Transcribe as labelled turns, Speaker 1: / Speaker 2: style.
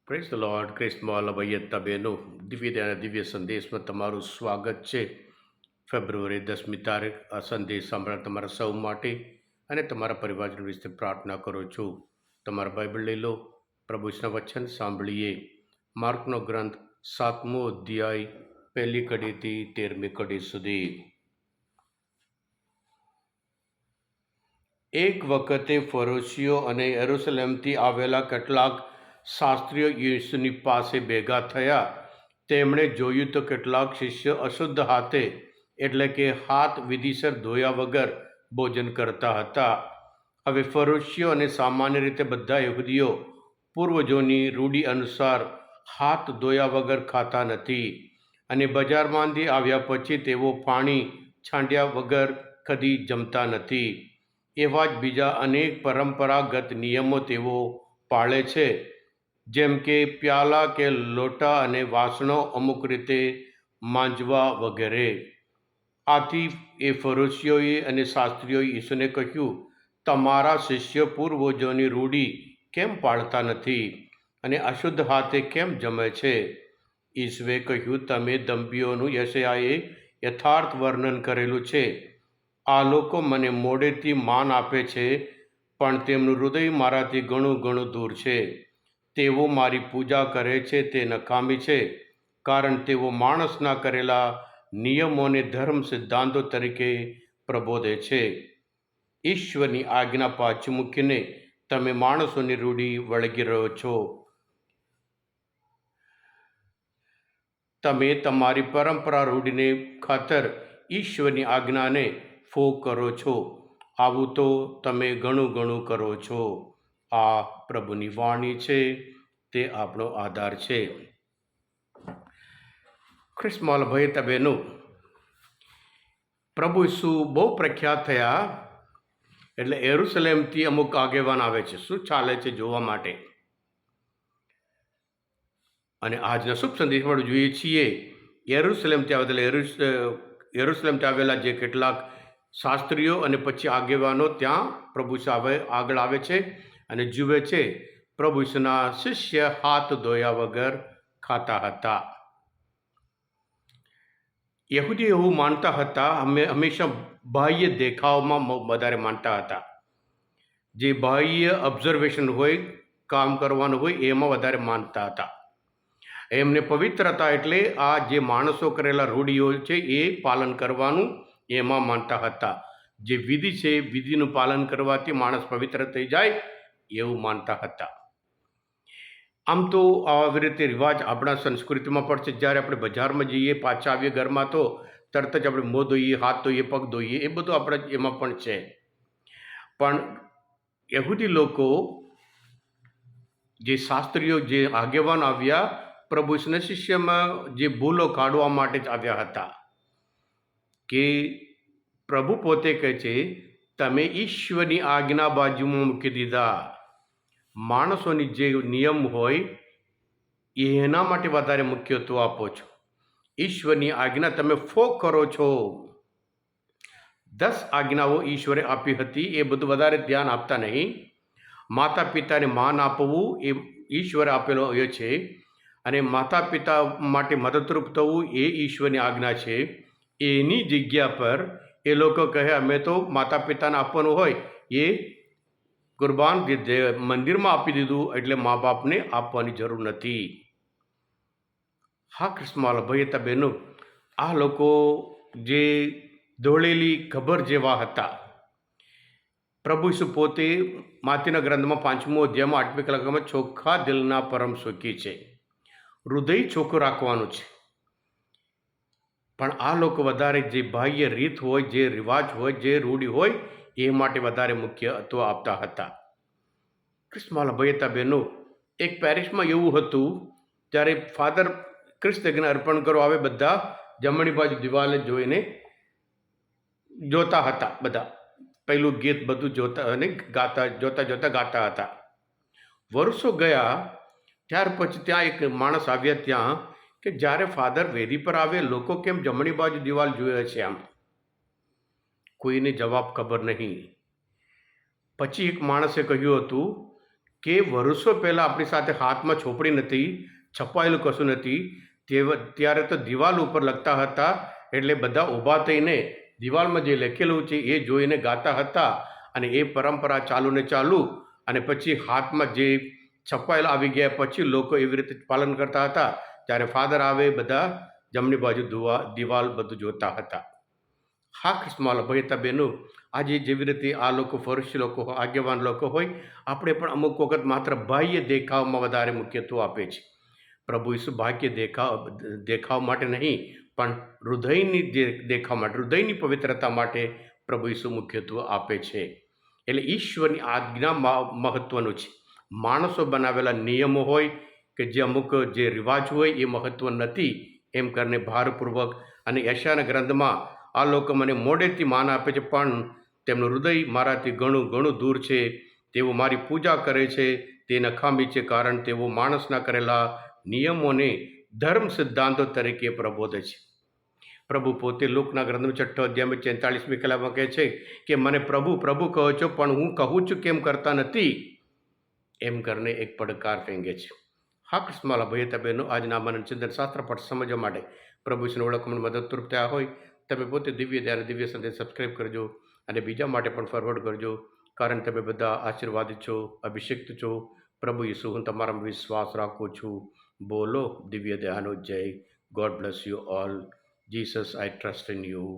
Speaker 1: Praise the Lord. ક્રિસ્મોલ અભયતા બહેનો, દિવ્ય અને દિવ્ય સંદેશમાં તમારું સ્વાગત છે. ફેબ્રુઆરી 10મી તારીખ આ સંદેશ સાંભળવા તમારા સૌ માટે અને તમારા પરિવારજન વિશે પ્રાર્થના કરું છું. તમારા બાઇબલ લઈ લો, પ્રભુના વચન સાંભળીએ. માર્કનો ગ્રંથ 7મો અધ્યાય 1લી કડીથી 13મી કડી સુધી. એક વખતે ફરોશીઓ અને યરુશલેમથી આવેલા કેટલાક શાસ્ત્રીઓ યેસુની પાસે ભેગા થયા. તેમણે જોયું તો કેટલાક શિષ્યો અશુદ્ધ હાથે એટલે કે હાથ વિધિસર ધોયા વગર ભોજન કરતા હતા. હવે ફરોશીઓ અને સામાન્ય રીતે બધા યહૂદીઓ પૂર્વજોની રૂઢિ અનુસાર હાથ ધોયા વગર ખાતા નથી, અને બજારમાંથી આવ્યા પછી તેઓ પાણી છાંટ્યા વગર કદી જમતા નથી. એવા જ બીજા અનેક પરંપરાગત નિયમો તેઓ પાળે છે, જેમ કે પ્યાલા કે લોટા અને વાસણો અમુક રીતે માંજવા વગેરે. આથી એ ફરોશીઓએ અને શાસ્ત્રીઓએ ઈસુને કહ્યું, તમારા શિષ્યો પૂર્વજોની રૂઢિ કેમ પાળતા નથી અને અશુદ્ધ હાથે કેમ જમે છે? ઈસુએ કહ્યું, તમે દંભીઓનું યશાયાએ યથાર્થ વર્ણન કરેલું છે. આ લોકો મને મોઢેથી માન આપે છે, પણ તેમનું હૃદય મારાથી ઘણું દૂર છે. તેઓ મારી પૂજા કરે છે તે નકામી છે, કારણ તેઓ માણસના કરેલા નિયમોને ધર્મ સિદ્ધાંતો તરીકે પ્રબોધે છે. ઈશ્વરની આજ્ઞા પાછી મૂકીને તમે માણસોની રૂઢિ વળગી રહ્યો છો. તમે તમારી પરંપરા રૂઢિને ખાતર ઈશ્વરની આજ્ઞાને ફોગ કરો છો. આવું તો તમે ઘણું કરો છો. આ પ્રભુની વાણી છે, તે આપણો આધાર છે. ખ્રિસ્મોલ ભાઈ બહેનો, પ્રભુ ઈસુ બહુ પ્રખ્યાત થયા એટલે યરુશલેમથી અમુક આગેવાન આવે છે શું ચાલે છે જોવા માટે. અને આજના શુભ સંદેશમાં જોઈએ છીએ યરુશલેમથી આવેલા જે કેટલાક શાસ્ત્રીઓ અને પછી આગેવાનો ત્યાં પ્રભુ આગળ આવે છે અને જુએ છે પ્રભુ ઈસુના શિષ્ય હાથ ધોયા વગર ખાતા હતા. યહૂદી એવું માનતા હતા, હંમેશા બાહ્ય દેખાવમાં વધારે માનતા હતા. જે બાહ્ય ઓબ્ઝર્વેશન હોય, કામ કરવાનું હોય એમાં વધારે માનતા હતા. એમને પવિત્રતા એટલે આ જે માણસો કરેલા રૂઢિઓ છે એ પાલન કરવાનું એમાં માનતા હતા. જે વિધિ છે, વિધિનું પાલન કરવાથી માણસ પવિત્ર થઈ જાય એવું માનતા હતા. આમ તો આવી રીતે રિવાજ આપણા સંસ્કૃતિમાં પણ છે. જ્યારે આપણે બજારમાં જઈએ, પાછા આવીએ ઘરમાં તો તરત જ આપણે મોં ધોઈએ, હાથ ધોઈએ, પગ ધોઈએ, એ બધું આપણે એમાં પણ છે. પણ યહૂદી લોકો, જે શાસ્ત્રીઓ, જે આગેવાન આવ્યા, પ્રભુ ઈસુના શિષ્યમાં જે ભૂલો કાઢવા માટે જ આવ્યા હતા. કે પ્રભુ પોતે કહે છે, તમે ઈશ્વરની આજ્ઞા બાજુમાં મૂકી દીધા. માણસોની જે નિયમ હોય એના માટે વધારે મુખ્યત્વ આપો છો. ઈશ્વરની આજ્ઞા તમે ફોગ કરો છો. 10 આજ્ઞાઓ ઈશ્વરે આપી હતી, એ બધું વધારે ધ્યાન આપતા નહીં. માતા પિતાને માન આપવું એ ઈશ્વરે આપેલો એ છે, અને માતા પિતા માટે મદદરૂપ થવું એ ઈશ્વરની આજ્ઞા છે. એની જગ્યા પર એ લોકો કહે, અમે તો માતા પિતાને આપવાનું હોય એ કુરબાન જે મંદિરમાં આપી દીધું, એટલે મા બાપને આપવાની જરૂર નથી. હા ખ્રિસ્મોલ ભાઈ બહેનો, આ લોકો જે દોડેલી ખબર જેવા હતા. પ્રભુ ઈસુ પોતે માથીના ગ્રંથમાં 5મો અધ્યાયમાં 8મી કલાકમાં ચોખ્ખા દિલના પરમ સુખી છે. હૃદય ચોખ્ખું રાખવાનું છે. પણ આ લોકો વધારે જે બાહ્ય રીત હોય, જે રિવાજ હોય, જે રૂઢિ હોય એ માટે વધારે મુખ્યત્વ આપતા હતા. ખ્રિસ્મોલ ભાઈ બહેનો, એક પેરિસમાં એવું હતું, ત્યારે ફાધર ખ્રિસ્તજ્ઞ અર્પણ કરો આવે, બધા જમણી બાજુ દિવાલે જોઈને જોતા હતા. બધા પહેલું ગીત બધું જોતા અને જોતા ગાતા હતા. વર્ષો ગયા ત્યાર પછી ત્યાં એક માણસ આવ્યા ત્યાં કે જ્યારે ફાધર વેદી પર આવે, લોકો કેમ જમણી બાજુ દિવાલ જોઈએ છે? આમ કોઈને જવાબ ખબર નહીં. પછી એક માણસે કહ્યું હતું કે વર્ષો પહેલાં આપણી સાથે હાથમાં છોપડી નથી, છપાયેલું કશું નથી, ત્યારે તો દિવાલ ઉપર લખતા હતા, એટલે બધા ઊભા થઈને દિવાલમાં જે લખેલું છે એ જોઈને ગાતા હતા, અને એ પરંપરા ચાલુ ને ચાલુ, અને પછી હાથમાં જે છપાયેલા આવી ગયા પછી લોકો એવી રીતે પાલન કરતા હતા. ત્યારે ફાધર આવે, બધા જમણી બાજુ દિવાલ બધું જોતા હતા. હા કૃષ્ણમાલ ભયતા બહેનો, આજે જેવી રીતે આ લોકો ફરશી લોકો, આગેવાન લોકો હોય, આપણે પણ અમુક વખત માત્ર બાહ્ય દેખાવમાં વધારે મુખ્યત્વ આપે છે. પ્રભુ ઈસુ બાહ્ય દેખાવ માટે નહીં, પણ હૃદયની દેખાવ માટે, હૃદયની પવિત્રતા માટે પ્રભુ ઈસુ મુખ્યત્વ આપે છે. એટલે ઈશ્વરની આજ્ઞા મહત્વનું છે. માણસો બનાવેલા નિયમો હોય કે જે અમુક જે રિવાજ હોય એ મહત્વ નથી, એમ કરીને ભારપૂર્વક અને યશાયાના ગ્રંથમાં આ લોકો મને મોઢેથી માન આપે છે, પણ તેમનું હૃદય મારાથી ઘણું ઘણું દૂર છે. તેઓ મારી પૂજા કરે છે તે નકામી છે, કારણ તેઓ માણસના કરેલા નિયમોને ધર્મ સિદ્ધાંતો તરીકે પ્રબોધે છે. પ્રભુ પોતે લોકના ગ્રંથમાં 6 અધ્યાયમાં 43મી કલામાં કહે છે કે મને પ્રભુ પ્રભુ કહો છો, પણ હું કહું છું કેમ કરતા નથી, એમ કરીને એક પડકાર ફેંગે છે. હા કૃષ્ણમાલા ભયતા બહેનો, આજના મનન ચિંતન શાસ્ત્ર પાઠ સમજવા માટે પ્રભુ વિષ્ણુ ઓળખમાં મદદરૂપ થયા હોય, તમે પોતે દિવ્ય ધ્યાન દિવ્ય સંદેશ સબસ્ક્રાઈબ કરજો અને બીજા માટે પણ ફોરવર્ડ કરજો, કારણ તમે બધા આશીર્વાદિત છો, અભિષિક્ત છો. પ્રભુ ઈસુ, હું તમારામાં વિશ્વાસ રાખું છું. બોલો દિવ્ય ધ્યાનો જય. God bless you all. Jesus, I trust in you.